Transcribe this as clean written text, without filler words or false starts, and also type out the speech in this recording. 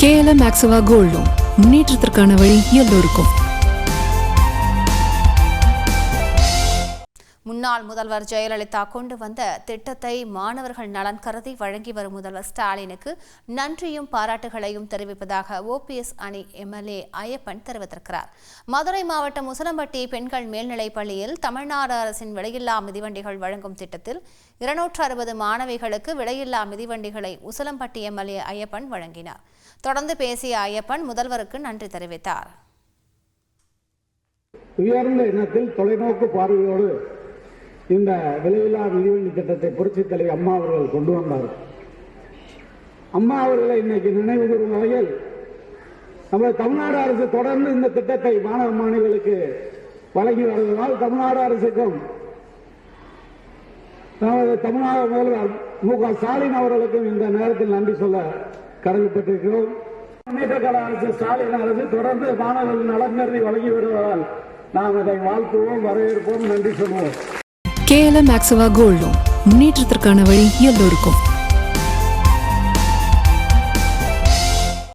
KLM Maxava Gold Loan முன்னேற்றத்திற்கான வழி எல்லோருக்கும். முன்னாள் முதல்வர் ஜெயலலிதா கொண்டு வந்த திட்டத்தை மாணவர்கள் நலன் கருதி வழங்கி வரும் முதல்வர் ஸ்டாலினுக்கு நன்றியும் பாராட்டுகளையும் தெரிவிப்பதாக OPS அணி MLA ஐயப்பன் தெரிவித்திருக்கிறார். மதுரை மாவட்டம் உசிலம்பட்டி பெண்கள் மேல்நிலைப் பள்ளியில் தமிழ்நாடு அரசின் விலையில்லா மிதிவண்டிகள் வழங்கும் திட்டத்தில் 260 மாணவிகளுக்கு விலையில்லா மிதிவண்டிகளை உசிலம்பட்டி MLA ஐயப்பன் வழங்கினார். தொடர்ந்து பேசிய ஐயப்பன் முதல்வருக்கு நன்றி தெரிவித்தார். உயர்ந்த இனத்தில் தொலைநோக்கு பார்வையோடு இந்த விலையில்லா மிதிவண்டி திட்டத்தை புரட்சித் தலைவர் அம்மா அவர்கள் கொண்டு வந்தார். அம்மா அவர்களை இன்னைக்கு நினைவு கூறும் வகையில் நம்ம தமிழ்நாடு அரசு தொடர்ந்து இந்த திட்டத்தை மாணவ மாணவிகளுக்கு வழங்கி வருவதால் தமிழ்நாடு அரசுக்கும் தமிழ்நாடு முதல்வர் MK ஸ்டாலின் அவர்களுக்கும் இந்த நேரத்தில் நன்றி சொல்ல கடமைப்பட்டிருக்கிறோம். முன்னேற்ற கழக அரசு ஸ்டாலின் அரசு தொடர்ந்து மாணவர்கள் நலன் கருதி வழங்கி வருவதால் நாம் இதை வாழ்த்துவோம், வரவேற்போம், நன்றி சொல்வோம். KLM Maxava Gold Loan முன்னேற்றத்திற்கான வழி எல்லோருக்கும்.